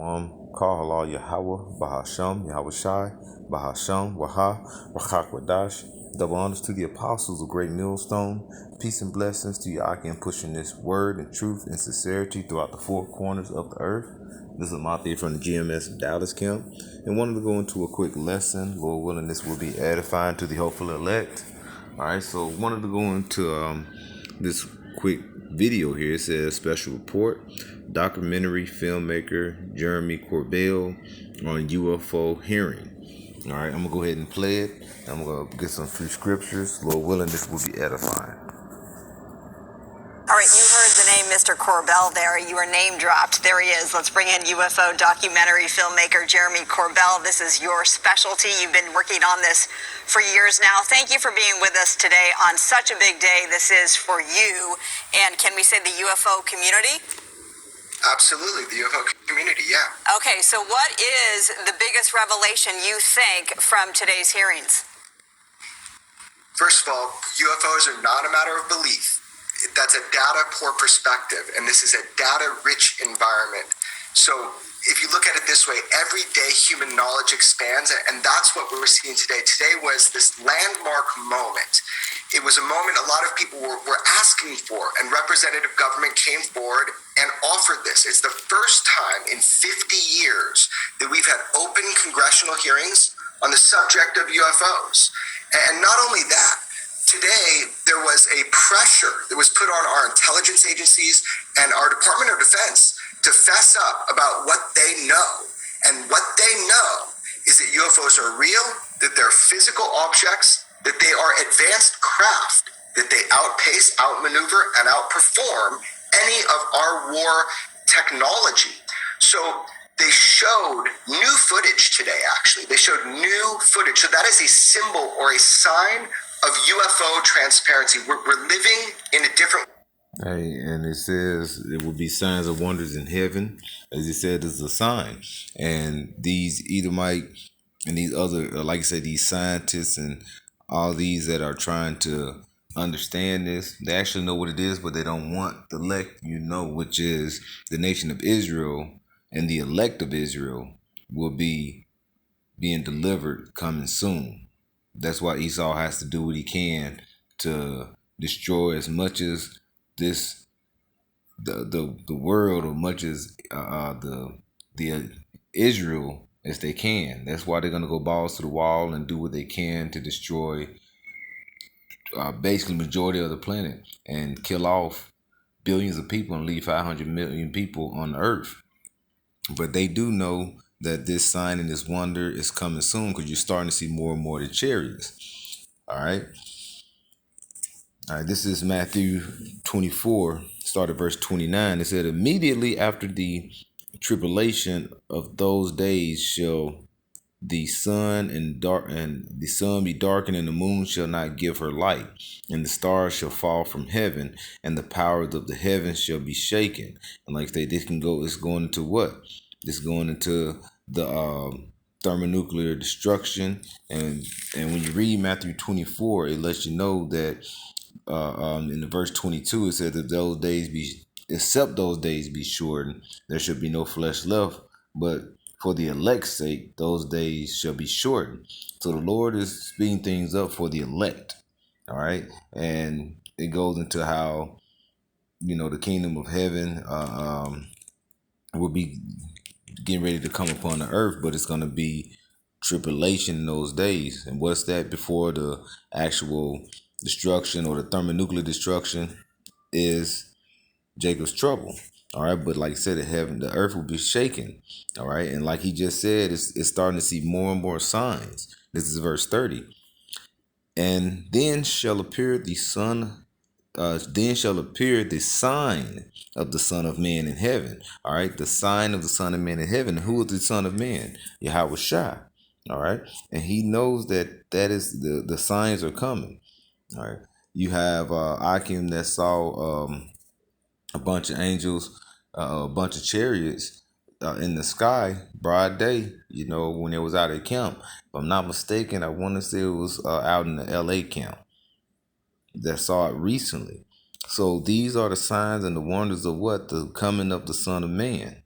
Kahala Yahweh, Bahasham, Yahweh Shai, Bahasham, Waha, Rakak Wadash. Double honors to the apostles of Great Millstone. Peace and blessings to Yakin pushing this word and truth and sincerity throughout the four corners of the earth. This is Matthew from the GMS of Dallas Camp, and wanted to go into a quick lesson. Lord willing, this will be edifying to the hopeful elect. All right, so wanted to go into this quick video here. It says special report, documentary filmmaker Jeremy Corbell on UFO hearing. All right, I'm gonna go ahead and play it. I'm gonna get some few scriptures. Lord willing, this will be edifying. All right, you heard the name Mr. Corbell there. You were name dropped. There he is. Let's bring in UFO documentary filmmaker Jeremy Corbell. This is your specialty. You've been working on this for years now. Thank you for being with us today on such a big day. This is for you. And can we say the UFO community? Absolutely, the UFO community, yeah. Okay, so what is the biggest revelation you think from today's hearings? First of all, UFOs are not a matter of belief. That's a data-poor perspective, and this is a data-rich environment. So if you look at it this way, every day human knowledge expands, and that's what we're seeing today. Today was this landmark moment. It was a moment a lot of people were asking for, and representative government came forward and offered this. It's the first time in 50 years that we've had open congressional hearings on the subject of UFOs. And not only that, today, there was a pressure that was put on our intelligence agencies and our Department of Defense to fess up about what they know. And what they know is that UFOs are real, that they're physical objects, that they are advanced craft, that they outpace, outmaneuver, and outperform any of our war technology. So they showed new footage today, actually. They showed new footage. So that is a symbol or a sign of UFO transparency. We're living in a different. Hey, and it says it will be signs of wonders in heaven. As it said, it's a sign. And these Edomite and these other, like I said, these scientists and all these that are trying to understand this, they actually know what it is, but they don't want the elect, which is the nation of Israel, and the elect of Israel will be being delivered coming soon. That's why Esau has to do what he can to destroy as much as the world, or much as the Israel as they can. That's why they're gonna go balls to the wall and do what they can to destroy basically majority of the planet and kill off billions of people and leave 500 million people on the earth. But they do know that this sign and this wonder is coming soon, because you're starting to see more and more of the chariots. All right. This is Matthew 24, start at verse 29. It said, immediately after the tribulation of those days shall the sun be darkened, and the moon shall not give her light, and the stars shall fall from heaven, and the powers of the heavens shall be shaken. And like they this can go, it's going into what? It's going into the thermonuclear destruction. And when you read Matthew 24, it lets you know that in the verse 22, it said that except those days be shortened, there should be no flesh left, but for the elect's sake, those days shall be shortened. So the Lord is speeding things up for the elect. All right. And it goes into how, the kingdom of heaven will be getting ready to come upon the earth, but it's going to be tribulation in those days. And what's that before the actual destruction or the thermonuclear destruction is Jacob's trouble. All right, but like I said, the earth will be shaken. All right, and like he just said, it's starting to see more and more signs. This is verse 30. And then shall appear the sign of the Son of Man in heaven. All right, the sign of the Son of Man in heaven. Who is the Son of Man? Yahweh Shai. All right, and he knows that is the signs are coming. All right, you have Akim that saw a bunch of angels, a bunch of chariots in the sky, broad day, when it was out at camp. If I'm not mistaken, I want to say it was out in the LA camp that saw it recently. So these are the signs and the wonders of what? The coming of the Son of Man.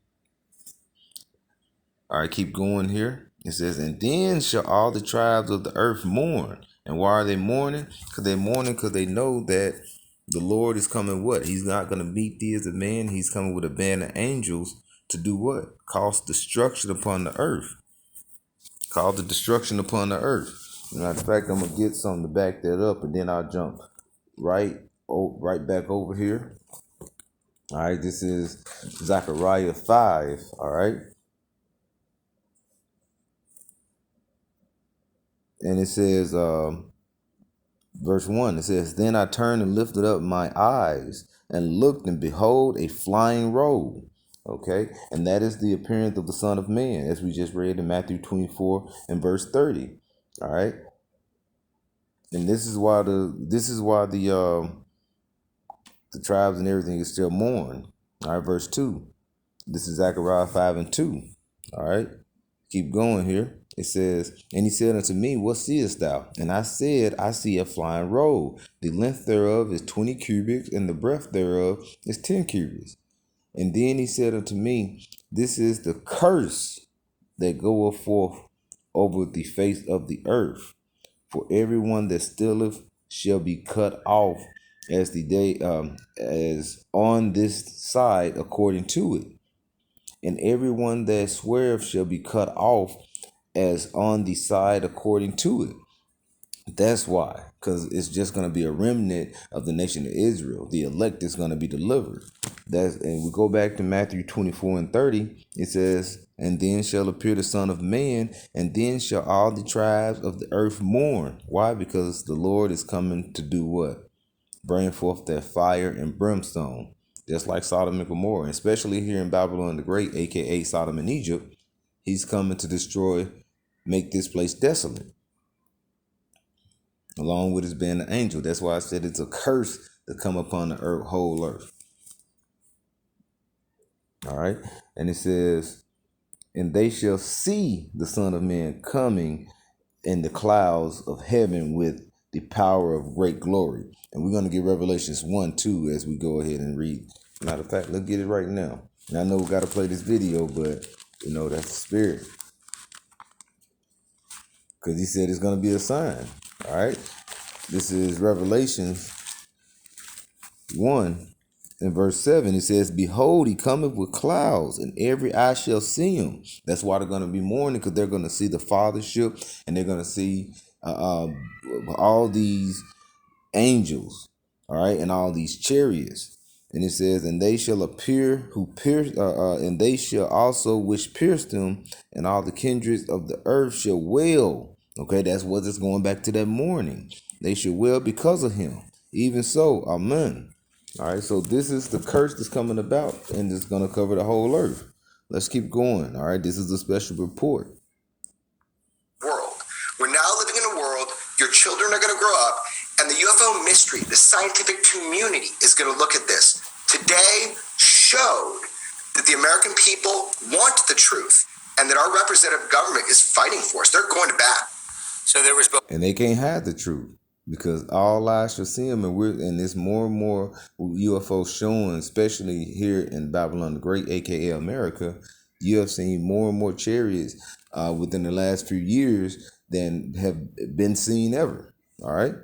All right, keep going here. It says, and then shall all the tribes of the earth mourn. And why are they mourning? Because they're mourning because they know that the Lord is coming what? He's not going to meet thee as a man. He's coming with a band of angels to do what? Cause destruction upon the earth. Cause the destruction upon the earth. Matter of fact, I'm going to get something to back that up, and then I'll jump right back over here. All right, this is Zechariah 5, all right? And it says, verse 1, it says, then I turned and lifted up my eyes and looked, and behold, a flying robe. Okay, and that is the appearance of the Son of Man, as we just read in Matthew 24 and verse 30. All right, and this is why the tribes and everything is still mourning. All right, verse 2. This is Zechariah 5 and 2. All right, keep going here. It says, and he said unto me, what seest thou? And I said, I see a flying robe. The length thereof is 20 cubits, and the breadth thereof is 10 cubits. And then he said unto me, this is the curse that goeth forth over the face of the earth. For everyone that stealeth shall be cut off as as on this side according to it. And everyone that sweareth shall be cut off as on the side according to it. That's why, because it's just going to be a remnant of the nation of Israel. The elect is going to be delivered. And we go back to Matthew 24 and 30. It says, and then shall appear the Son of Man, and then shall all the tribes of the earth mourn. Why? Because the Lord is coming to do what? Bring forth that fire and brimstone, just like Sodom and Gomorrah, especially here in Babylon the Great, aka Sodom and Egypt. He's coming to destroy, make this place desolate, along with his band of angel. That's why I said it's a curse to come upon the earth, whole earth. All right. And it says, and they shall see the Son of Man coming in the clouds of heaven with the power of great glory. And we're going to get Revelations 1-2 as we go ahead and read. Matter of fact, let's get it right now. And I know we got to play this video, but that's the spirit. Because he said it's going to be a sign. All right. This is Revelations 1 and verse 7. It says, behold, he cometh with clouds, and every eye shall see him. That's why they're going to be mourning, because they're going to see the fathership, and they're going to see all these angels, all right, and all these chariots. And it says, and they shall appear who pierced, and they shall also which pierced him, and all the kindreds of the earth shall wail. Okay, that's what it's going back to that mourning. They shall wail because of him. Even so, amen. All right, so this is the curse that's coming about, and it's going to cover the whole earth. Let's keep going. All right, this is a special report. World. We're now living in a world, your children are going to grow up, and the UFO mystery, the scientific community is going to look at this. Today showed that the American people want the truth, and that our representative government is fighting for us. They're going to bat. So there was, and they can't hide the truth, because all eyes shall see them, and there's more and more UFOs showing, especially here in Babylon the Great, aka America. You have seen more and more chariots within the last few years than have been seen ever. All right,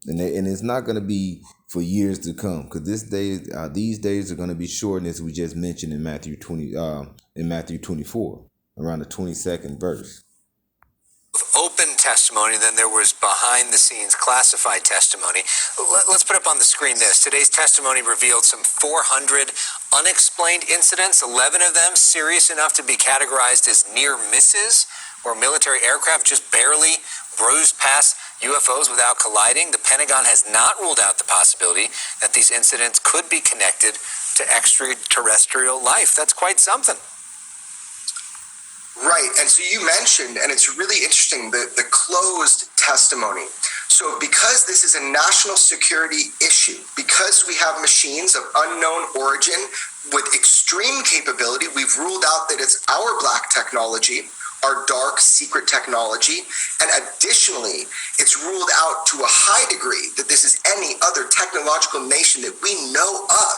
and it's not going to be for years to come, because these days are going to be shortened, as we just mentioned in Matthew 24, around the 22nd verse. Open testimony, then there was behind the scenes classified testimony. Let's put up on the screen this. Today's testimony revealed some 400 unexplained incidents, 11 of them serious enough to be categorized as near misses, where military aircraft just barely bruised past UFOs without colliding. The Pentagon has not ruled out the possibility that these incidents could be connected to extraterrestrial life. That's quite something. Right, and so you mentioned, and it's really interesting, the closed testimony. So because this is a national security issue, because we have machines of unknown origin with extreme capability, we've ruled out that it's our black technology, our dark secret technology, and additionally, it's ruled out to a high degree that this is any other technological nation that we know of.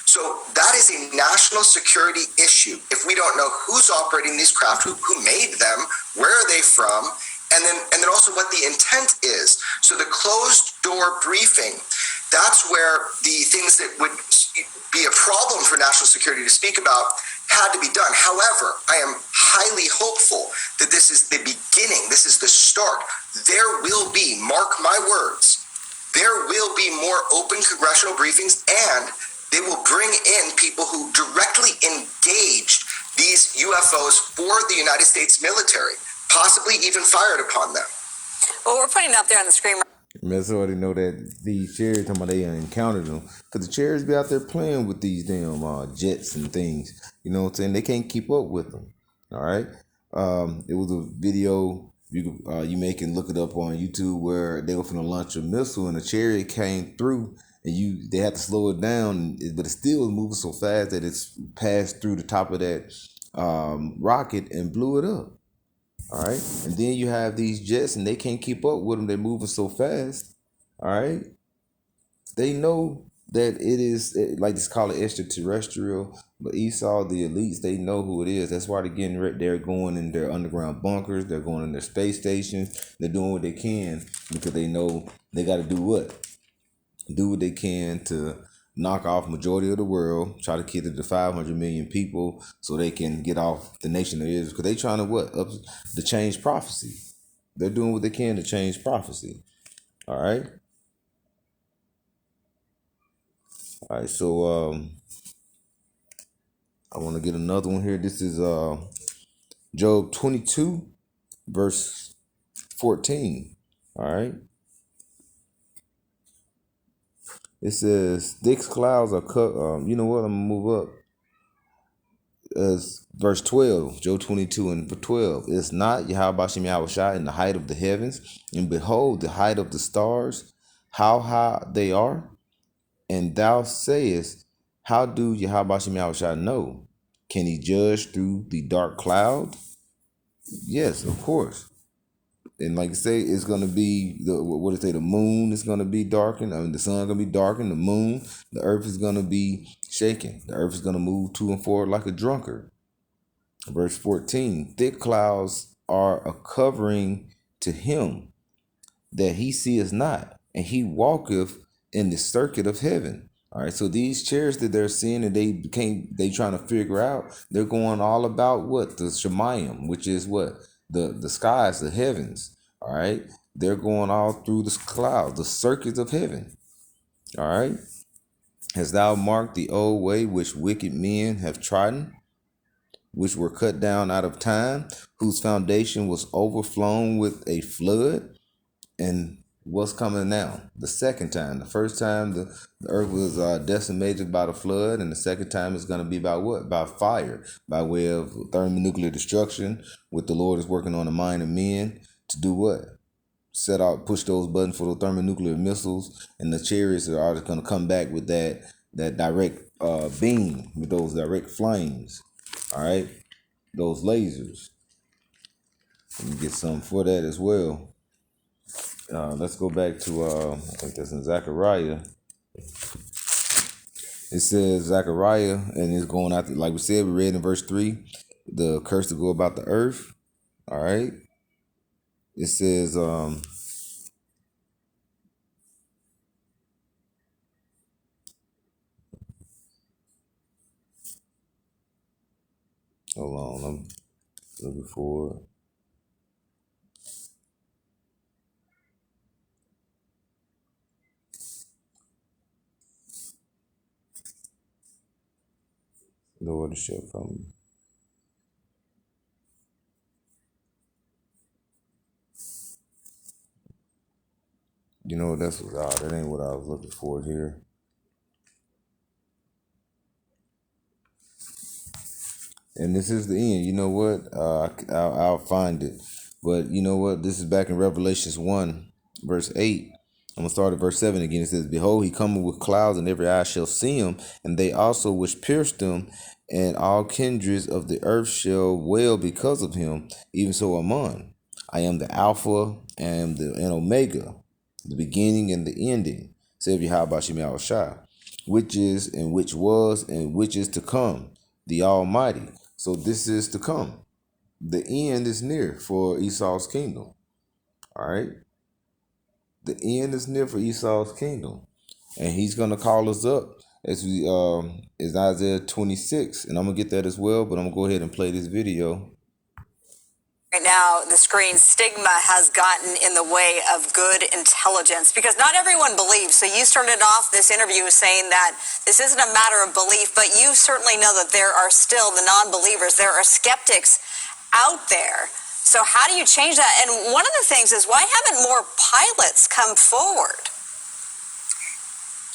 So that is a national security issue. If we don't know who's operating these craft, who made them, where are they from, and then also what the intent is. So the closed door briefing, that's where the things that would be a problem for national security to speak about had to be done. However, I am highly hopeful that this is the beginning, this is the start. There will be, mark my words, there will be more open congressional briefings, and they will bring in people who directly engaged these UFOs for the United States military, possibly even fired upon them. Well, we're putting it up there on the screen. That's already know that these chariots, talking about they encountered them. Because the chariots be out there playing with these damn jets and things. You know what I'm saying? They can't keep up with them. All right? It was a video, you may can look it up on YouTube, where they were going to launch a missile and a chariot came through and they had to slow it down, but it still was moving so fast that it's passed through the top of that rocket and blew it up. All right. And then you have these jets and they can't keep up with them. They're moving so fast. All right. They know that it is, like it's called extraterrestrial, but Esau, the elites, they know who it is. That's why they're going in their underground bunkers. They're going in their space stations. They're doing what they can because they know they got to do what? Do what they can to knock off majority of the world, try to keep it to 500 million people so they can get off the nation of Israel. Because they trying to what? To change prophecy. They're doing what they can to change prophecy. All right? All right, so I want to get another one here. This is Job 22, verse 14. All right? It says, thick clouds are cut. You know what? I'm going to move up. Verse 12, Job 22 and 12. It's not Yahweh Yahushua in the height of the heavens, and behold, the height of the stars, how high they are. And thou sayest, how do Yahweh Yahushua know? Can he judge through the dark cloud? Yes, of course. And like I say, it's gonna be the moon is gonna be darkened. I mean, the sun gonna be darkened. The moon, the earth is gonna be shaken. The earth is gonna move to and forward like a drunkard. Verse 14: thick clouds are a covering to him that he seeth not, and he walketh in the circuit of heaven. All right, so these chairs that they're seeing and they trying to figure out, they're going all about what? The Shemayim, which is what? The skies, the heavens. All right. They're going all through the clouds, the circuits of heaven. All right. Hast thou marked the old way which wicked men have trodden, which were cut down out of time, whose foundation was overflown with a flood? And what's coming now? The second time. The first time the earth was decimated by the flood, and the second time is going to be by what? By fire, by way of thermonuclear destruction, what the Lord is working on the mind of men to do what? Set out, push those buttons for the thermonuclear missiles, and the chariots are just going to come back with that direct beam, with those direct flames. All right, those lasers. Let me get some for that as well. Let's go back to, I think that's in Zechariah. It says Zechariah, and it's going out, like we said, we read in verse 3, the curse to go about the earth. All right. It says, hold on, I'm looking for it. Lord shall come. You know, that's what that ain't what I was looking for here. And this is the end. You know what? I'll find it. But you know what? This is back in Revelations 1, verse 8. I'm going to start at verse 7 again. It says, behold, he cometh with clouds, and every eye shall see him, and they also which pierced him, and all kindreds of the earth shall wail because of him. Even so am I am the Alpha and Omega, the beginning and the ending, saith Yahweh Shai. which is and which was and which is to come, the Almighty. So this is to come. The end is near for Esau's kingdom. All right. The end is near for Esau's kingdom. And he's gonna call us up as we is Isaiah 26. And I'm gonna get that as well, but I'm gonna go ahead and play this video. Right now, the screen stigma has gotten in the way of good intelligence because not everyone believes. So you started off this interview saying that this isn't a matter of belief, but you certainly know that there are still the non-believers. There are skeptics out there. So how do you change that? And one of the things is, why haven't more pilots come forward?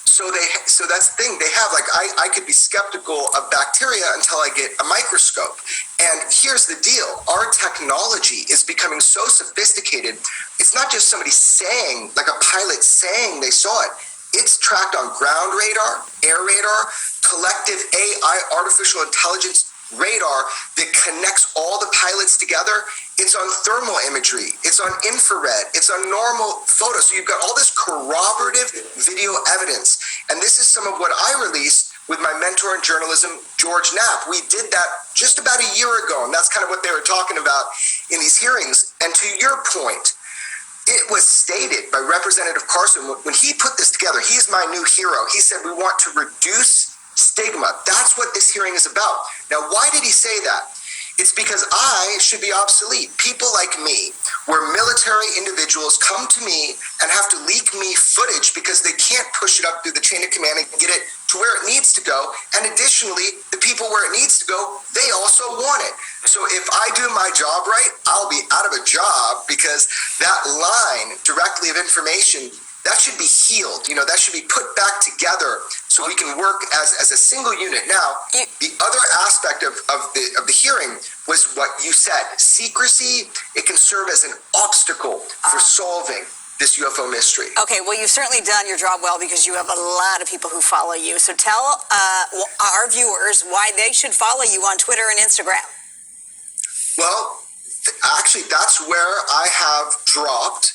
So that's the thing. They have, like, I could be skeptical of bacteria until I get a microscope. And here's the deal. Our technology is becoming so sophisticated. It's not just somebody saying, like a pilot saying they saw it. It's tracked on ground radar, air radar, collective AI, artificial intelligence radar that connects all the pilots together. It's on thermal imagery. It's on infrared. It's on normal photos. So you've got all this corroborative video evidence. And this is some of what I released with my mentor in journalism, George Knapp. We did that just about a year ago, and that's kind of what they were talking about in these hearings. And to your point, it was stated by Representative Carson when he put this together. He's my new hero. He said we want to reduce stigma. That's what this hearing is about. Now, why did he say that? It's because I should be obsolete. People like me, where military individuals come to me and have to leak me footage because they can't push it up through the chain of command and get it to where it needs to go. And additionally, the people where it needs to go, they also want it. So if I do my job right, I'll be out of a job because that line directly of information, that should be healed. You know, that should be put back together so we can work as a single unit. Now, the other aspect of the hearing was what you said. Secrecy, it can serve as an obstacle for solving this UFO mystery. Okay, well, you've certainly done your job well because you have a lot of people who follow you. So tell our viewers why they should follow you on Twitter and Instagram. Well, actually, that's where I have dropped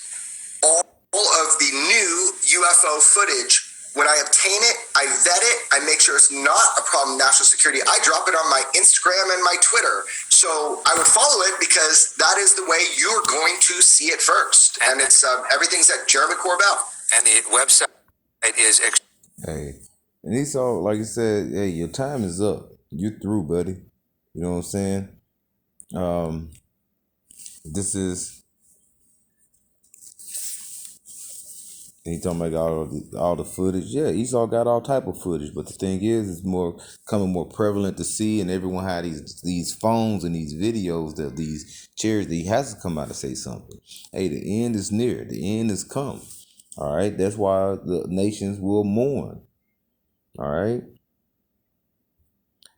all of the new UFO footage. When I obtain it, I vet it, I make sure it's not a problem with national security. I drop it on my Instagram and my Twitter. So I would follow it because that is the way you're going to see it first. And it's everything's at Jeremy Corbell. And the website is... Hey, and Esau, like I said, hey, your time is up. You're through, buddy. You know what I'm saying? This is... He talking about all the footage. Yeah, Esau got all type of footage, but the thing is, it's becoming more prevalent to see, and everyone had these phones and these videos that these chairs that he has to come out and say something. Hey, the end is near. The end is come. All right, that's why the nations will mourn. All right,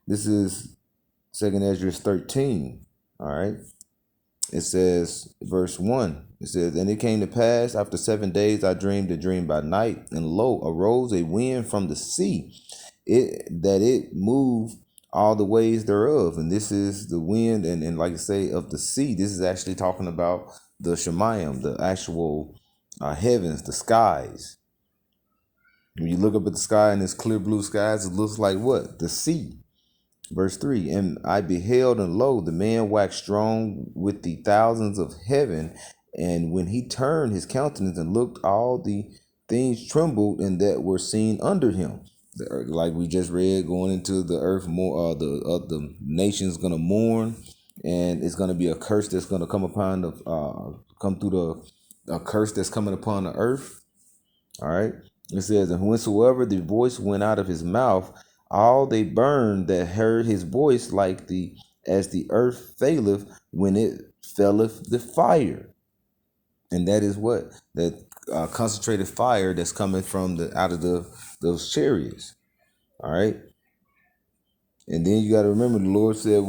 this is 2 Ezra 13. All right. It says, verse 1, it says, and it came to pass after 7 days I dreamed a dream by night, and lo, arose a wind from the sea, that it moved all the ways thereof. And this is the wind, and like I say, of the sea. This is actually talking about the Shemayim, the actual heavens, the skies. When you look up at the sky and it's clear blue skies, it looks like what? The sea. Verse 3, and I beheld, and lo, the man waxed strong with the thousands of heaven. And when he turned his countenance and looked, all the things trembled, and that were seen under him. The earth, like we just read, going into the earth, more the nation's gonna mourn, and it's gonna be a curse that's gonna come upon a curse that's coming upon the earth. All right. It says, and whensoever the voice went out of his mouth, all they burned that heard his voice, as the earth faileth when it felleth the fire. And that is what? That concentrated fire that's coming from out of those chariots. All right. And then you got to remember, the Lord said,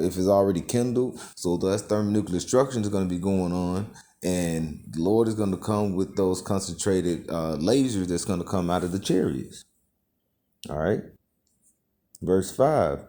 if it's already kindled? So that's thermonuclear destruction is going to be going on. And the Lord is going to come with those concentrated lasers that's going to come out of the chariots. All right. Verse 5.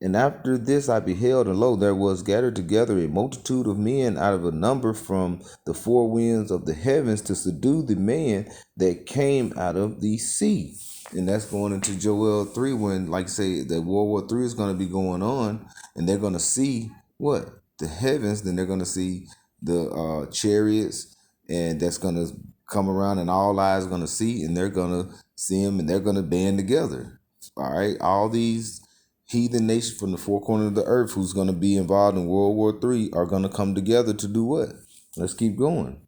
And after this I beheld, and lo, there was gathered together a multitude of men out of a number from the four winds of the heavens to subdue the man that came out of the sea. And that's going into Joel 3 when, like say, that World War 3 is going to be going on, and they're going to see what? The heavens, then they're going to see the chariots, and that's going to come around, and all eyes are going to see, and they're going to see them, and they're going to band together. All right, all these heathen nations from the four corners of the earth who's going to be involved in World War III are going to come together to do what? Let's keep going.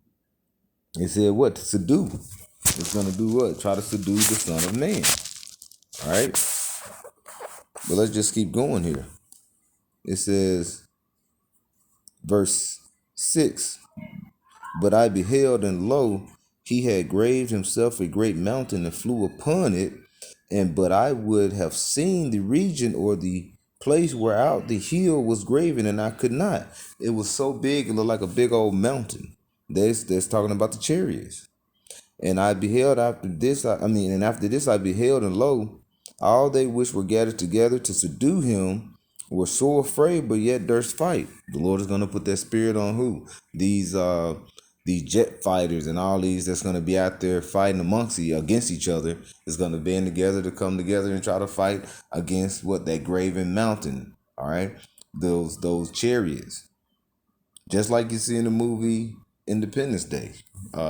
It said what? To subdue. It's going to do what? Try to subdue the Son of Man. All right? But let's just keep going here. It says, verse 6, but I beheld, and lo, he had graved himself a great mountain and flew upon it. And but I would have seen the region or the place whereout the hill was graven, and I could not. It was so big, it looked like a big old mountain. That's talking about the chariots. And I beheld after this, and after this I beheld, and lo, all they which were gathered together to subdue him were so afraid, but yet durst fight. The Lord is going to put that spirit on who? These jet fighters and all these that's going to be out there fighting against each other is going to band together to come together and try to fight against what? That graven mountain. All right, those chariots. Just like you see in the movie Independence Day,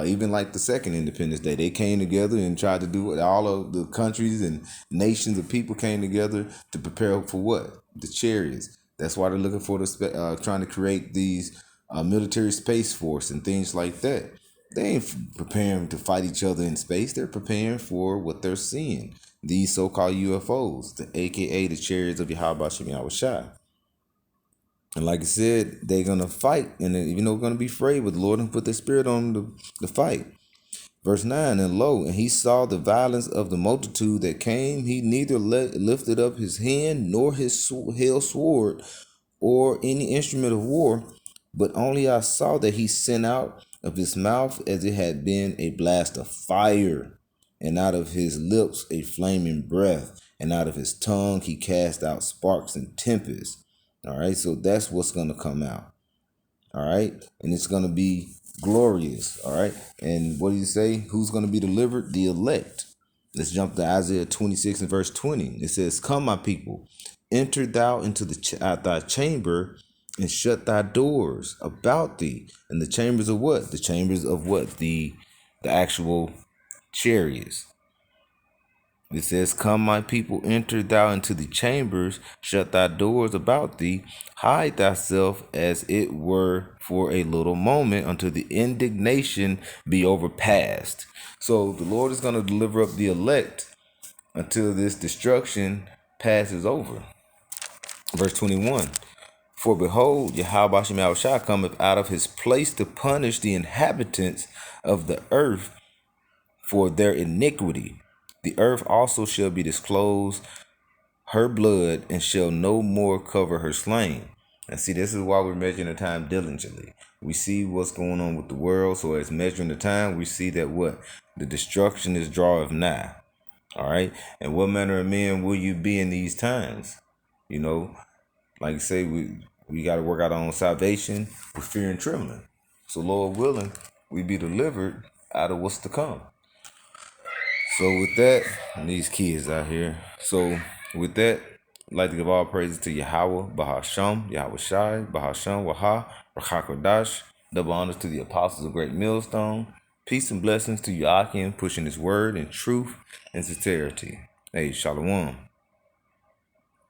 even like the second Independence Day, they came together and tried to do it. All of the countries and nations of people came together to prepare for what? The chariots. That's why they're looking for trying to create these military space force and things like that. They ain't preparing to fight each other in space. They're preparing for what they're seeing. These so-called UFOs, aka the chariots of Yahweh Shem Yahweh Shai. And like I said, they're going to fight. And even though we're going to be afraid, but the Lord will put the spirit on them to fight. Verse 9, and lo, and he saw the violence of the multitude that came. He neither lifted up his hand nor his held sword or any instrument of war, but only I saw that he sent out of his mouth as it had been a blast of fire, and out of his lips a flaming breath, and out of his tongue he cast out sparks and tempests. All right, so that's what's going to come out. All right, and it's going to be glorious. All right, and what do you say? Who's going to be delivered? The elect. Let's jump to Isaiah 26 and verse 20. It says, come, my people, enter thou into thy chamber and shut thy doors about thee. And the chambers of what? The chambers of what? The actual chariots. It says, come, my people, enter thou into the chambers, shut thy doors about thee, hide thyself as it were for a little moment until the indignation be overpast. So the Lord is going to deliver up the elect until this destruction passes over. Verse 21, for behold, Yahweh Shem Yahweh Shai cometh out of his place to punish the inhabitants of the earth for their iniquity. The earth also shall be disclosed her blood, and shall no more cover her slain. And see, this is why we're measuring the time diligently. We see what's going on with the world, so as measuring the time, we see that what? The destruction is draweth nigh. All right? And what manner of men will you be in these times? You know, like I say, we got to work out our own salvation with fear and trembling. So Lord willing, we be delivered out of what's to come. So with that, and these kids out here. So with that, I'd like to give all praises to Yahweh, Bahasham, Yahweh Shai, Bahasham, Waha, Rachakodash. Double honors to the apostles of Great Millstone. Peace and blessings to Yakim, pushing his word in truth and sincerity. Hey, Shalom.